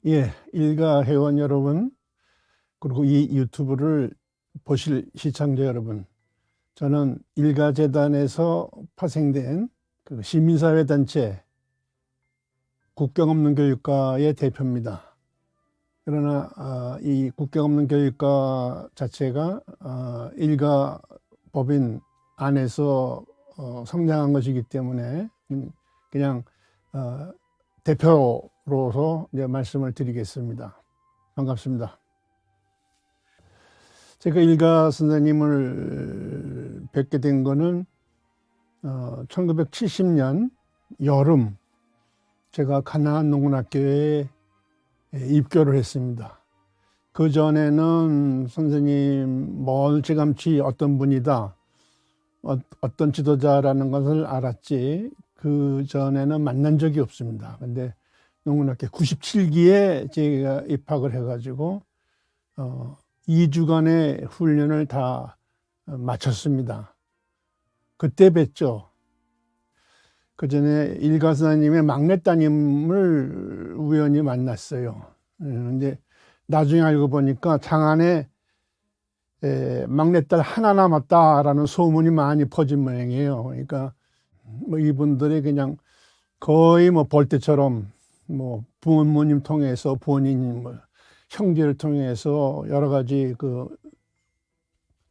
예, 일가 회원 여러분, 그리고 이 유튜브를 보실 시청자 여러분, 저는 일가재단에서 파생된 그 시민사회단체 국경 없는 교육과의 대표입니다. 그러나 이 국경 없는 교육과 자체가 일가 법인 안에서 성장한 것이기 때문에 그냥 대표로서 이제 말씀을 드리겠습니다. 반갑습니다. 제가 일가 선생님을 뵙게 된 거는 1970년 여름 제가 가나안 농군학교에 입교를 했습니다. 그 전에는 선생님 멀찌감치 어떤 분이다, 어떤 지도자라는 것을 알았지 그 전에는 만난 적이 없습니다. 근데 농군학교 97기에 제가 입학을 해가지고 2주간의 훈련을 다 마쳤습니다. 그때 뵀죠. 그 전에 일가 선생님의 막내 따님을 우연히 만났어요. 근데 나중에 알고 보니까 장안에 막내딸 하나 남았다라는 소문이 많이 퍼진 모양이에요. 그러니까 뭐 이분들이 그냥 거의 뭐 벌떼처럼 뭐 부모님 통해서 본인 뭐 형제를 통해서 여러 가지 그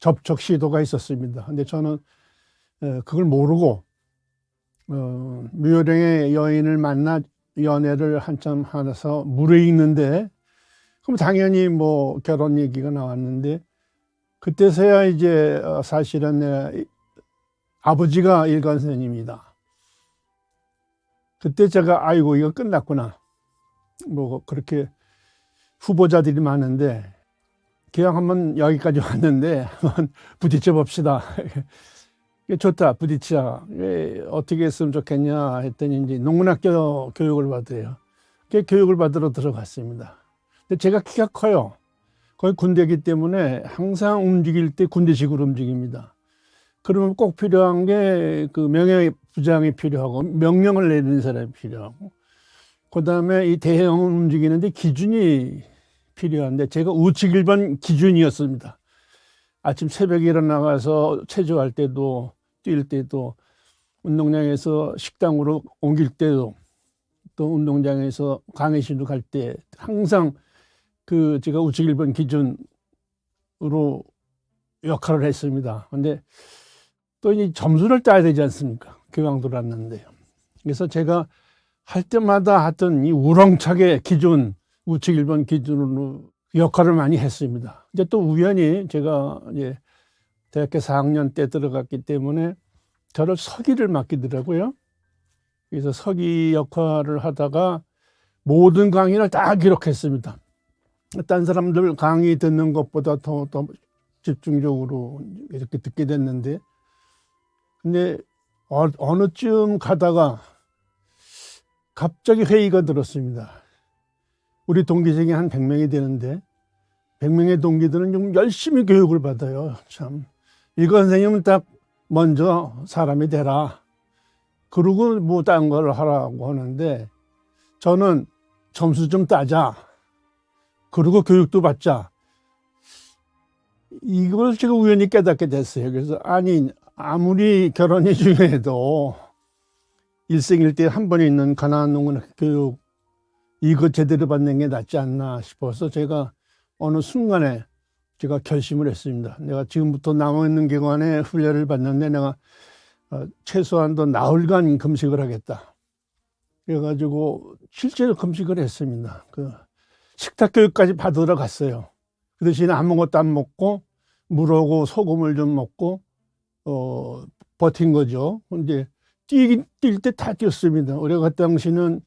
접촉 시도가 있었습니다. 근데 저는 그걸 모르고 묘령의 여인을 만나 연애를 한참 하면서 물에 있는데, 그럼 당연히 뭐 결혼 얘기가 나왔는데, 그때서야 이제 사실은 내 아버지가 일가 선생님이다. 그때 제가 아이고 이거 끝났구나. 뭐 그렇게 후보자들이 많은데 그냥 한번 여기까지 왔는데 한번 부딪혀 봅시다. 좋다, 부딪히자. 어떻게 했으면 좋겠냐 했더니 이제 농군학교 교육을 받으래요. 교육을 받으러 들어갔습니다. 근데 제가 키가 커요. 거의 군대이기 때문에 항상 움직일 때 군대식으로 움직입니다. 그러면 꼭 필요한 게 그 명예부장이 필요하고 명령을 내리는 사람이 필요하고, 그 다음에 이 대형을 움직이는데 기준이 필요한데 제가 우측 1번 기준이었습니다. 아침 새벽에 일어나가서 체조할 때도 뛸 때도 운동장에서 식당으로 옮길 때도 또 운동장에서 강의실로 갈 때 항상 그 제가 우측 1번 기준으로 역할을 했습니다. 근데 또 이 점수를 따야 되지 않습니까? 교양도 났는데. 그래서 제가 할 때마다 하여튼 이 우렁차게 기준, 우측 1번 기준으로 역할을 많이 했습니다. 이제 또 우연히 제가 이제 대학교 4학년 때 들어갔기 때문에 저를 서기를 맡기더라고요. 그래서 서기 역할을 하다가 모든 강의를 다 기록했습니다. 딴 사람들 강의 듣는 것보다 더 집중적으로 이렇게 듣게 됐는데, 근데 어느 쯤 가다가 갑자기 회의가 들었습니다. 우리 동기 중에 한 100명이 되는데 100명의 동기들은 좀 열심히 교육을 받아요. 참 일가 선생님은 딱 먼저 사람이 되라, 그러고 뭐 딴 걸 하라고 하는데 저는 점수 좀 따자, 그리고 교육도 받자, 이걸 제가 우연히 깨닫게 됐어요. 그래서 아니 아무리 결혼이 중요해도 일생일대 한 번에 있는 가나안 농군 교육 이거 제대로 받는 게 낫지 않나 싶어서 제가 어느 순간에 제가 결심을 했습니다. 내가 지금부터 남아있는 기간에 훈련을 받는데 내가 최소한도 나흘간 금식을 하겠다. 그래가지고 실제로 금식을 했습니다. 그 식탁 교육까지 받으러 갔어요. 그 대신에 아무것도 안 먹고 물하고 소금을 좀 먹고 버틴 거죠. 근데 뛸 때 다 뛰었습니다. 우리가 그 당시는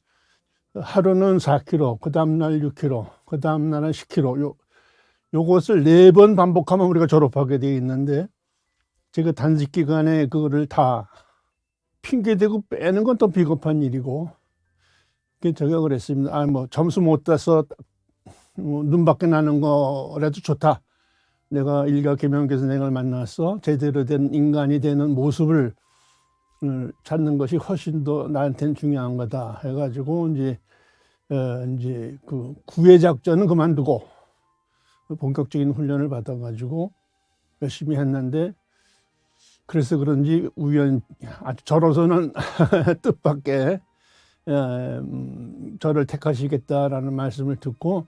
하루는 4km, 그 다음날 6km, 그 다음날은 10km. 요것을 4번 반복하면 우리가 졸업하게 되어 있는데, 제가 단식 기간에 그거를 다 핑계대고 빼는 건 또 비겁한 일이고, 제가 그랬습니다. 뭐 점수 못 따서 눈 밖에 나는 거라도 좋다. 내가 일가 김영교 선생을 만나서 제대로 된 인간이 되는 모습을 찾는 것이 훨씬 더 나한테는 중요한 거다 해가지고 이제 이제 그 구해 작전은 그만두고 본격적인 훈련을 받아가지고 열심히 했는데, 그래서 그런지 아주 저로서는 뜻밖의 저를 택하시겠다라는 말씀을 듣고,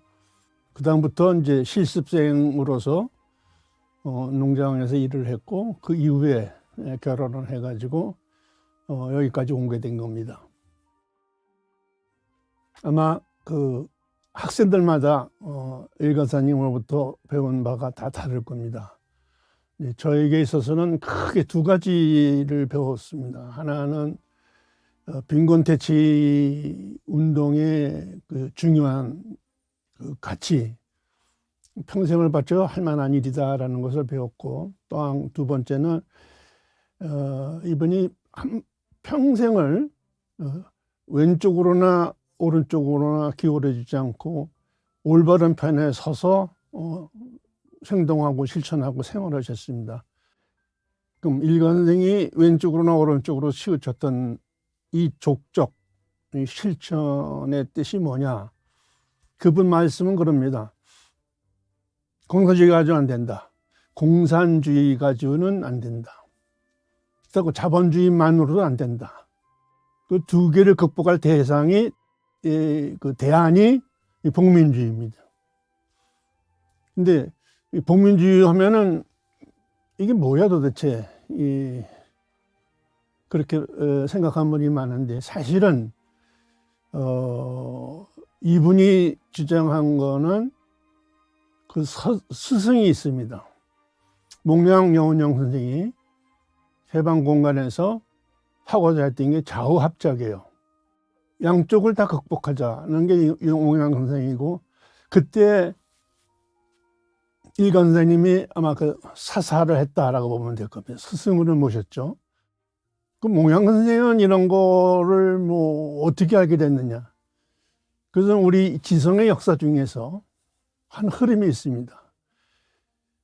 그다음부터 이제 실습생으로서 농장에서 일을 했고, 그 이후에 결혼을 해가지고 여기까지 오게 된 겁니다. 아마 그 학생들마다 일가사님으로부터 배운 바가 다 다를 겁니다. 저에게 있어서는 크게 두 가지를 배웠습니다. 하나는 빈곤 퇴치 운동의 그 중요한 그 가치, 평생을 바쳐 할 만한 일이다라는 것을 배웠고, 또 두 번째는 이분이 평생을 왼쪽으로나 오른쪽으로나 기울어지지 않고 올바른 편에 서서 행동하고 실천하고 생활하셨습니다. 그럼 일관생이 왼쪽으로나 오른쪽으로 치우쳤던 이 족적, 이 실천의 뜻이 뭐냐? 그분 말씀은 그럽니다. 공산주의 가지고 안 된다. 공산주의 가지고는 안 된다. 그렇다고 자본주의만으로도 안 된다. 그 두 개를 극복할 대상이 그 대안이 복민주의입니다. 근데 이 복민주의 하면은 이게 뭐야 도대체, 그렇게 생각한 분이 많은데, 사실은 이분이 주장한 거는 그 스승이 있습니다. 몽양 여운영 선생이 해방 공간에서 하고자 했던 게 좌우합작이에요. 양쪽을 다 극복하자는 게 몽양 선생이고, 그때 일관 선생님이 아마 그 사사를 했다라고 보면 될 겁니다. 스승을 모셨죠. 그 몽양 선생은 이런 거를 뭐 어떻게 알게 됐느냐? 그래서 우리 지성의 역사 중에서 한 흐름이 있습니다.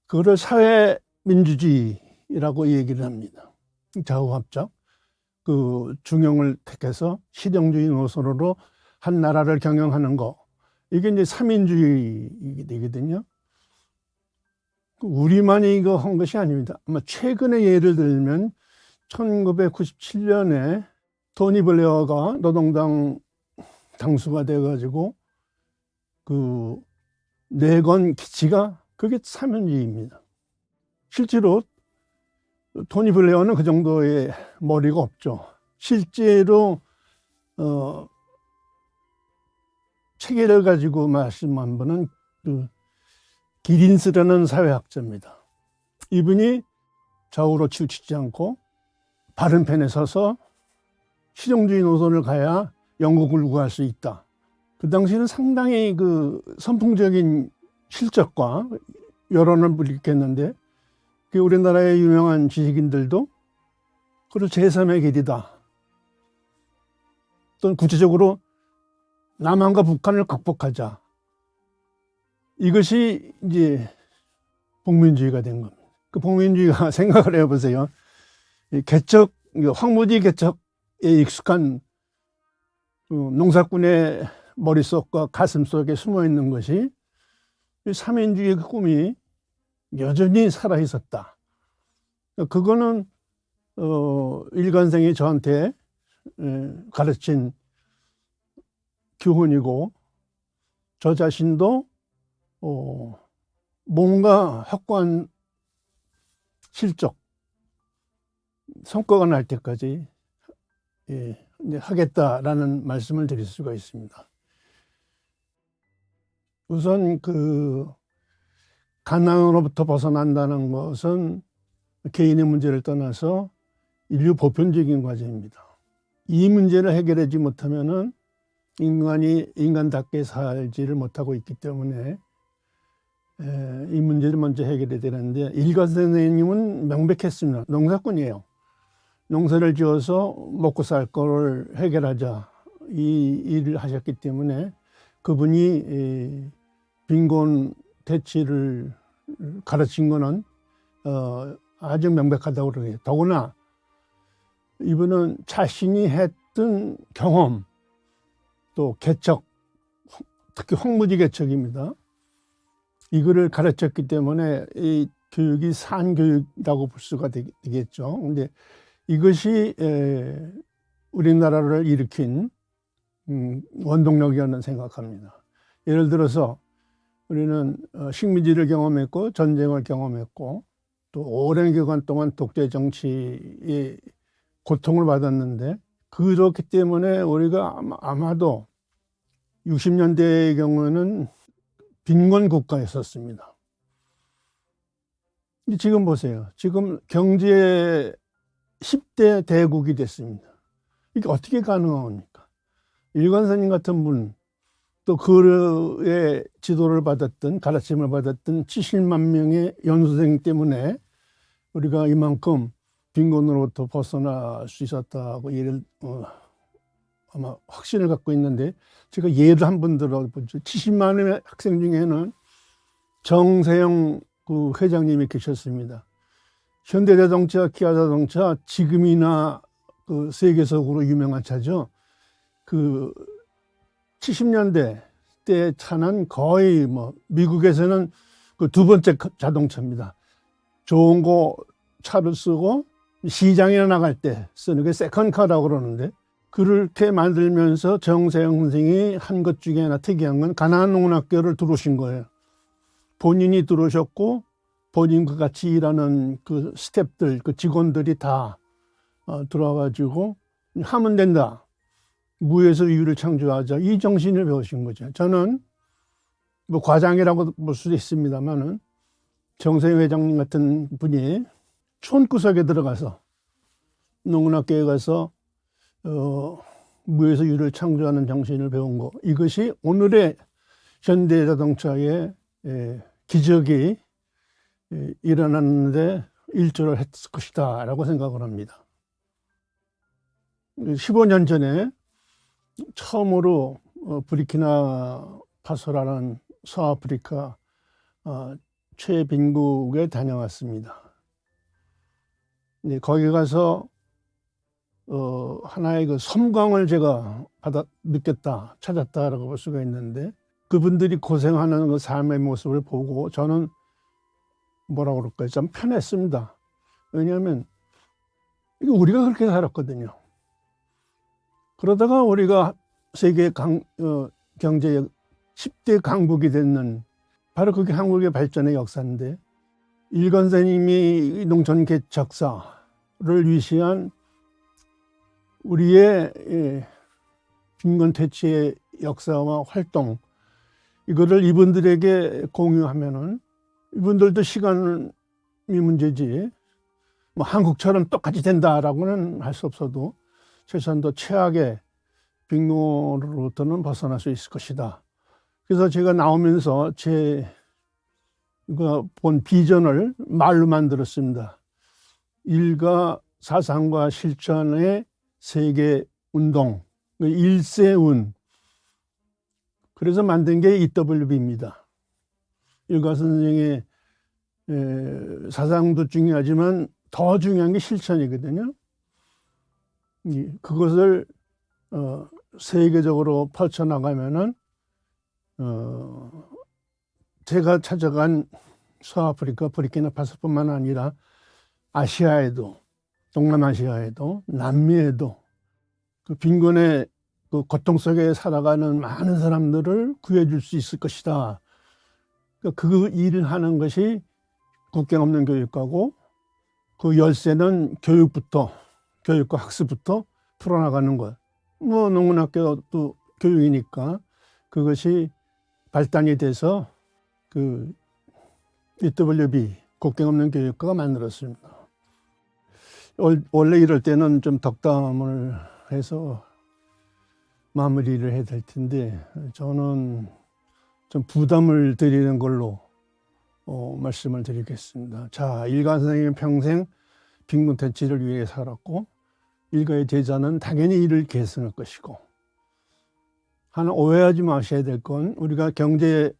그거를 사회민주주의라고 얘기를 합니다. 좌우합작, 그 중용을 택해서 실용주의 노선으로 한 나라를 경영하는 거, 이게 이제 삼인주의 되거든요. 우리만이 이거 한 것이 아닙니다. 아마 최근에 예를 들면 1997년에 토니 블레어가 노동당 당수가 돼가지고 그 내건 기치가 그게 삼인주의입니다. 실제로 토니 블레어는 그 정도의 머리가 없죠. 실제로 체계를 가지고 말씀한 분은 그 기린스라는 사회학자입니다. 이분이 좌우로 치우치지 않고 바른 편에 서서 실용주의 노선을 가야 영국을 구할 수 있다. 그 당시에는 상당히 그 선풍적인 실적과 여론을 불리켰는데, 그 우리나라의 유명한 지식인들도 그걸 제3의 길이다. 또 구체적으로 남한과 북한을 극복하자. 이것이 이제 복민주의가 된 겁니다. 그 복민주의가 생각을 해보세요. 개척, 황무지 개척에 익숙한 농사꾼의 머릿속과 가슴속에 숨어 있는 것이 삼인주의의 꿈이 여전히 살아 있었다. 그거는 일관생이 저한테 가르친 교훈이고, 저 자신도 뭔가 확고한 실적, 성과가 날 때까지 이제 하겠다라는 말씀을 드릴 수가 있습니다. 우선 그 가난으로부터 벗어난다는 것은 개인의 문제를 떠나서 인류 보편적인 과제입니다. 이 문제를 해결하지 못하면은 인간이 인간답게 살지를 못하고 있기 때문에 이 문제를 먼저 해결해야 되는데, 일관 선생님은 명백했습니다. 농사꾼이에요. 농사를 지어서 먹고 살 거를 해결하자, 이 일을 하셨기 때문에 그분이 빈곤 퇴치를 가르친 거는 아주 명백하다고 그러네요. 더구나 이분은 자신이 했던 경험, 또 개척, 특히 황무지개척입니다. 이거를 가르쳤기 때문에 이 교육이 산교육이라고 볼 수가 되겠죠. 근데 이것이 우리나라를 일으킨 원동력이었는 생각합니다. 예를 들어서 우리는 식민지를 경험했고 전쟁을 경험했고 또 오랜 기간 동안 독재 정치의 고통을 받았는데, 그렇기 때문에 우리가 아마도 60년대의 경우에는 빈곤 국가였었습니다. 지금 보세요. 지금 경제 10대 대국이 됐습니다. 이게 어떻게 가능합니까? 일관선님 같은 분, 또 그의 지도를 받았던, 가르침을 받았던 70만 명의 연수생 때문에 우리가 이만큼 빈곤으로부터 벗어날 수 있었다고 아마 확신을 갖고 있는데, 제가 예를 한번 들어보죠. 70만의 학생 중에는 정세영 그 회장님이 계셨습니다. 현대자동차, 기아자동차, 지금이나 그 세계적으로 유명한 차죠. 그 70년대 때 차는 거의 미국에서는 그 두 번째 자동차입니다. 좋은 거 차를 쓰고 시장에 나갈 때 쓰는 게 세컨카라고 그러는데, 그렇게 만들면서 정세영 선생이 한 것 중에 하나 특이한 건 가나안 농문학교를 들어오신 거예요. 본인이 들어오셨고 본인과 같이 일하는 그 스태프들, 그 직원들이 다 들어와가지고 하면 된다. 무에서 유를 창조하자. 이 정신을 배우신 거죠. 저는 과장이라고 볼 수도 있습니다만은 정세영 회장님 같은 분이 촌구석에 들어가서 농문학교에 가서 무에서 유를 창조하는 정신을 배운 거, 이것이 오늘의 현대자동차의 기적이 일어났는데 일조를 했을 것이다 라고 생각을 합니다. 15년 전에 처음으로 부르키나 파소라는 서아프리카 최빈국에 다녀왔습니다. 거기 가서 하나의 그 섬광을 제가 느꼈다, 찾았다라고 볼 수가 있는데, 그분들이 고생하는 그 삶의 모습을 보고 저는 뭐라고 그럴까요? 좀 편했습니다. 왜냐하면 이게 우리가 그렇게 살았거든요. 그러다가 우리가 세계 경제 10대 강국이 됐는, 바로 그게 한국의 발전의 역사인데, 일관선님이 농촌 개척사를 위시한 우리의 빈곤 퇴치의 역사와 활동, 이거를 이분들에게 공유하면은, 이분들도 시간이 문제지 한국처럼 똑같이 된다라고는 할 수 없어도 최소한도 최악의 빈곤으로부터는 벗어날 수 있을 것이다. 그래서 제가 나오면서 이거 본 비전을 말로 만들었습니다. 일가 사상과 실천의 세계 운동, 일세운. 그래서 만든 게 EWB입니다. 일가 선생의 사상도 중요하지만 더 중요한 게 실천이거든요. 그것을 세계적으로 펼쳐나가면은 제가 찾아간 서아프리카, 부르키나파소뿐만 아니라 아시아에도, 동남아시아에도, 남미에도 그 빈곤의 그 고통 속에 살아가는 많은 사람들을 구해줄 수 있을 것이다. 그 일을 하는 것이 국경 없는 교육과고, 그 열쇠는 교육과 학습부터 풀어나가는 것. 농문학교도 교육이니까 그것이 발단이 돼서 그 EWB, 국경 없는 교육과가 만들었습니다. 원래 이럴 때는 좀 덕담을 해서 마무리를 해야 될 텐데, 저는 좀 부담을 드리는 걸로 말씀을 드리겠습니다. 자, 일가 선생님은 평생 빈곤 퇴치를 위해 살았고, 일가의 제자는 당연히 이를 계승할 것이고, 하나 오해하지 마셔야 될 건, 우리가 경제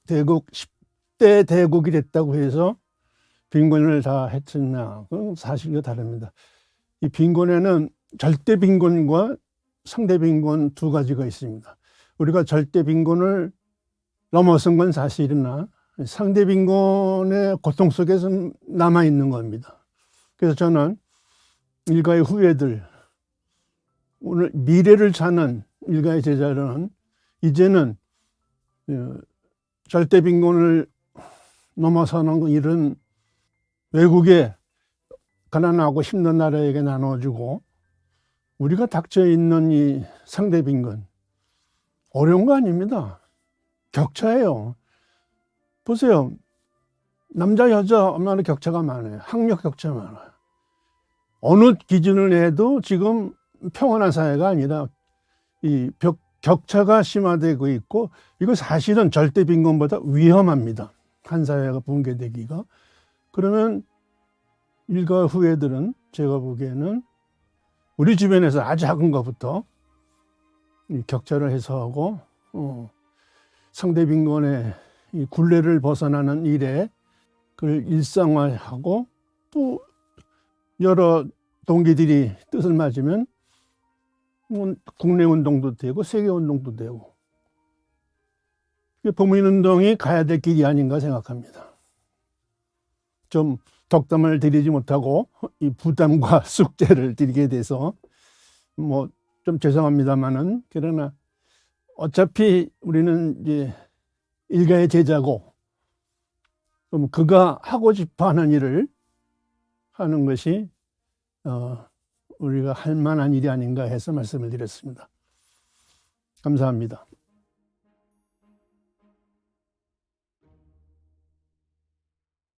대국 10대 대국이 됐다고 해서 빈곤을 다 해쳤냐, 그건 사실과 다릅니다. 이 빈곤에는 절대 빈곤과 상대 빈곤 두 가지가 있습니다. 우리가 절대 빈곤을 넘어선 건 사실이나 상대 빈곤의 고통 속에서 남아 있는 겁니다. 그래서 저는 일가의 후예들, 오늘 미래를 찾는 일가의 제자들은 이제는 절대 빈곤을 넘어서는 일은 외국에 가난하고 힘든 나라에게 나눠주고, 우리가 닥쳐 있는 이 상대 빈곤 어려운 거 아닙니다. 격차예요. 보세요. 남자 여자 얼마나 격차가 많아요. 학력 격차 많아요. 어느 기준을 해도 지금 평온한 사회가 아니라 이 격차가 심화되고 있고, 이거 사실은 절대 빈곤보다 위험합니다. 한 사회가 붕괴되기가. 그러면 일가 후예들은 제가 보기에는 우리 주변에서 아주 작은 것부터 이 격차를 해소하고 상대 빈곤의 이 굴레를 벗어나는 일에 그걸 일상화하고, 또 여러 동기들이 뜻을 맞으면 국내 운동도 되고 세계 운동도 되고, 범인운동이 가야 될 길이 아닌가 생각합니다. 좀 덕담을 드리지 못하고 이 부담과 숙제를 드리게 돼서 뭐 좀 죄송합니다만은, 그러나 어차피 우리는 이제 일가의 제자고, 그럼 그가 하고 싶어하는 일을 하는 것이 우리가 할 만한 일이 아닌가 해서 말씀을 드렸습니다. 감사합니다.